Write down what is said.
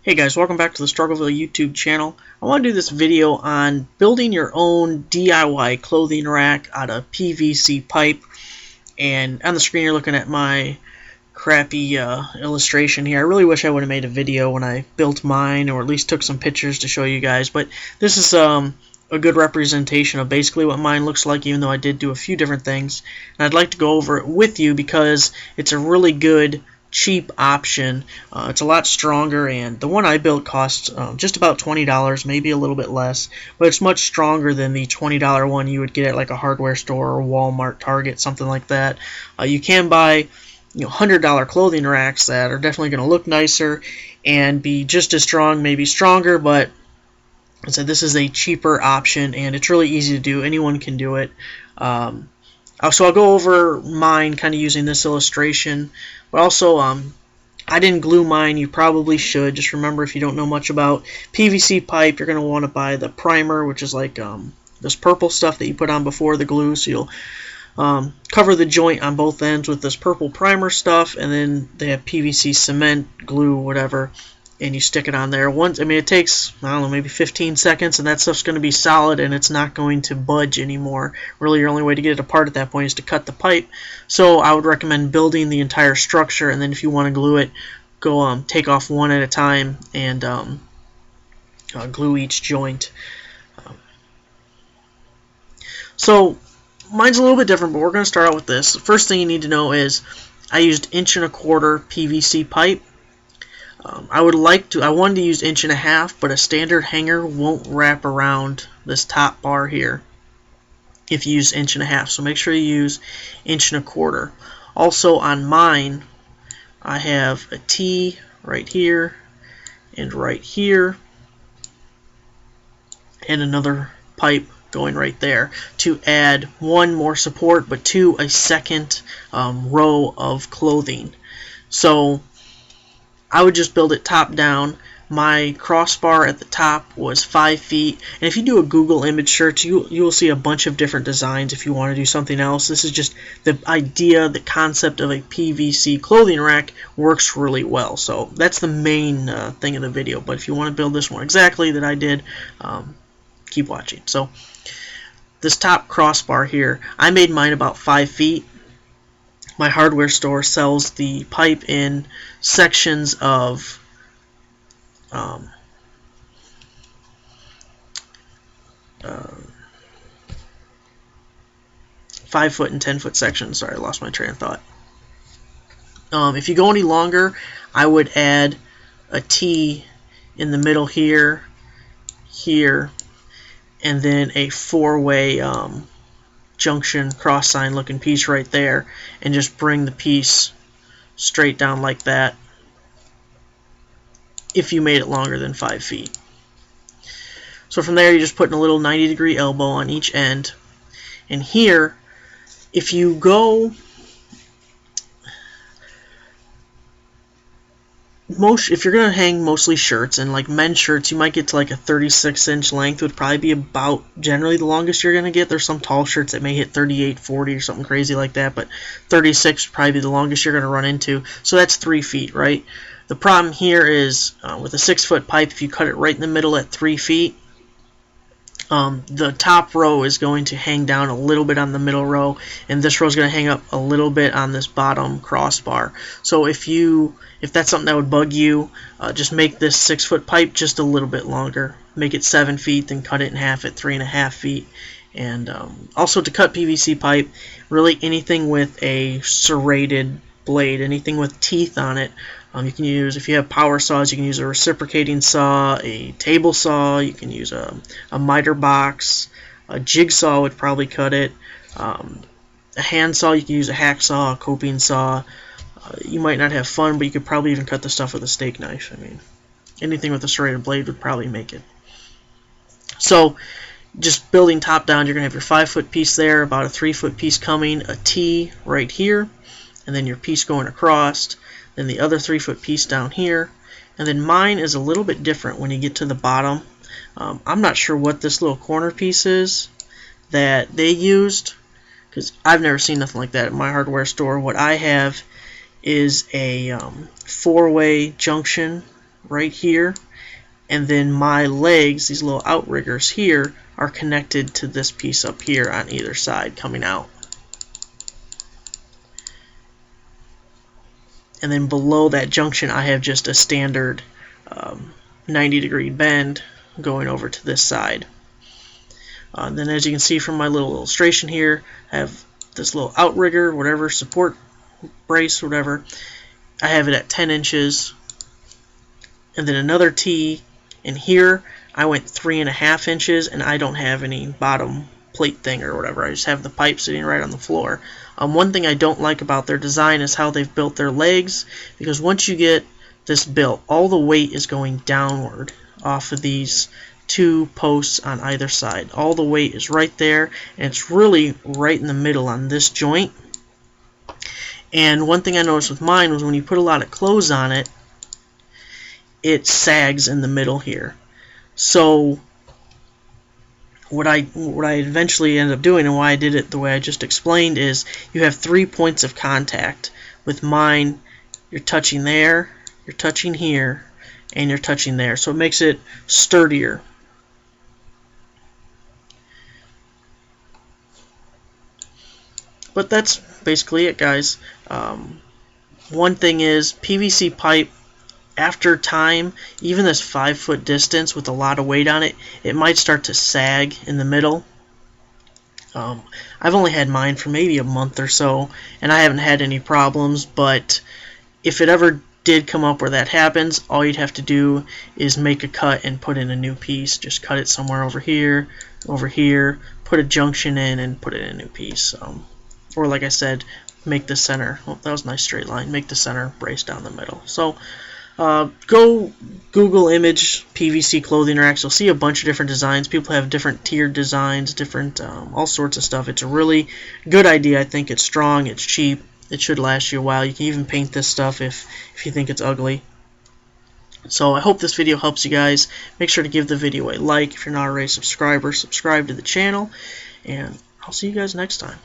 Hey guys, welcome back to the Struggleville YouTube channel. I want to do this video on building your own DIY clothing rack out of PVC pipe. And on the screen you're looking at my crappy illustration here. I really wish I would have made a video when I built mine, or at least took some pictures to show you guys. But this is a good representation of basically what mine looks like, even though I did do a few different things. And I'd like to go over it with you because it's a really good cheap option. It's a lot stronger, and the one I built costs just about $20, maybe a little bit less, but it's much stronger than the $20 one you would get at like a hardware store or Walmart, Target, something like that. You can buy $100 clothing racks that are definitely going to look nicer and be just as strong, maybe stronger, but so this is a cheaper option, and it's really easy to do. Anyone can do it. So I'll go over mine kind of using this illustration, but also I didn't glue mine. You probably should. Just remember, if you don't know much about PVC pipe, you're going to want to buy the primer, which is like this purple stuff that you put on before the glue. So you'll cover the joint on both ends with this purple primer stuff, and then they have PVC cement, glue, whatever, and you stick it on there. It takes, I don't know, maybe 15 seconds, and that stuff's going to be solid, and it's not going to budge anymore. Really, your only way to get it apart at that point is to cut the pipe. So I would recommend building the entire structure, and then if you want to glue it, go take off one at a time and glue each joint. So mine's a little bit different, but we're going to start out with this. The first thing you need to know is I used 1¼ inch PVC pipe. I wanted to use 1.5 inch, but a standard hanger won't wrap around this top bar here if you use 1.5 inch. So make sure you use 1¼ inch. Also on mine, I have a T right here and right here, and another pipe going right there to add one more support, but to a second row of clothing. So I would just build it top down. My crossbar at the top was 5 feet, and if you do a Google image search, you will see a bunch of different designs if you want to do something else. This is just the idea, the concept of a PVC clothing rack works really well. So that's the main thing of the video, but if you want to build this one exactly that I did, keep watching. So this top crossbar here, I made mine about 5 feet. My hardware store sells the pipe in sections of 5-foot and 10-foot sections. Sorry, I lost my train of thought. If you go any longer, I would add a T in the middle here, here, and then a 4-way junction cross sign looking piece right there, and just bring the piece straight down like that if you made it longer than 5 feet. So from there, you're just putting a little 90-degree elbow on each end. And here, if you go if you're going to hang mostly shirts, and like men's shirts, you might get to like a 36-inch length would probably be about generally the longest you're going to get. There's some tall shirts that may hit 38, 40 or something crazy like that, but 36 would probably be the longest you're going to run into. So that's 3 feet, right? The problem here is with a 6-foot pipe, if you cut it right in the middle at 3 feet, the top row is going to hang down a little bit on the middle row, and this row is going to hang up a little bit on this bottom crossbar. So if that's something that would bug you, just make this 6-foot pipe just a little bit longer. Make it 7 feet, then cut it in half at 3.5 feet. And also, to cut PVC pipe, really anything with a serrated blade, anything with teeth on it. You can use, if you have power saws, you can use a reciprocating saw, a table saw, you can use a miter box, a jigsaw would probably cut it, a hand saw, you can use a hacksaw, a coping saw. You might not have fun, but you could probably even cut the stuff with a steak knife. Anything with a serrated blade would probably make it. So just building top down, you're going to have your 5-foot piece there, about a 3-foot piece coming, a T right here, and then your piece going across, then the other 3-foot piece down here, and then mine is a little bit different when you get to the bottom. I'm not sure what this little corner piece is that they used, because I've never seen nothing like that at my hardware store. What I have is a 4-way junction right here, and then my legs, these little outriggers here, are connected to this piece up here on either side coming out. And then below that junction I have just a standard 90-degree bend going over to this side. Then as you can see from my little illustration here, I have this little outrigger, whatever, support brace, whatever. I have it at 10 inches. And then another T, and here I went 3.5 inches, and I don't have any bottom plate thing or whatever. I just have the pipe sitting right on the floor. One thing I don't like about their design is how they've built their legs, because once you get this built, all the weight is going downward off of these two posts on either side. All the weight is right there, and it's really right in the middle on this joint. And one thing I noticed with mine was when you put a lot of clothes on it, it sags in the middle here. So what I eventually ended up doing, and why I did it the way I just explained, is you have 3 points of contact. With mine, you're touching there, you're touching here, and you're touching there. So it makes it sturdier. But that's basically it, guys. One thing is, PVC pipe, after time, even this 5-foot distance with a lot of weight on it, it might start to sag in the middle. I've only had mine for maybe a month or so, and I haven't had any problems, but if it ever did come up where that happens, all you'd have to do is make a cut and put in a new piece. Just cut it somewhere over here, put a junction in, and put it in a new piece. Or like I said, make the center, oh, that was a nice straight line, make the center brace down the middle. So go Google image PVC clothing racks. You'll see a bunch of different designs. People have different tiered designs, different all sorts of stuff. It's a really good idea. I think it's strong, it's cheap, it should last you a while. You can even paint this stuff if you think it's ugly. So I hope this video helps you guys. Make sure to give the video a like. If you're not already a subscriber, subscribe to the channel, and I'll see you guys next time.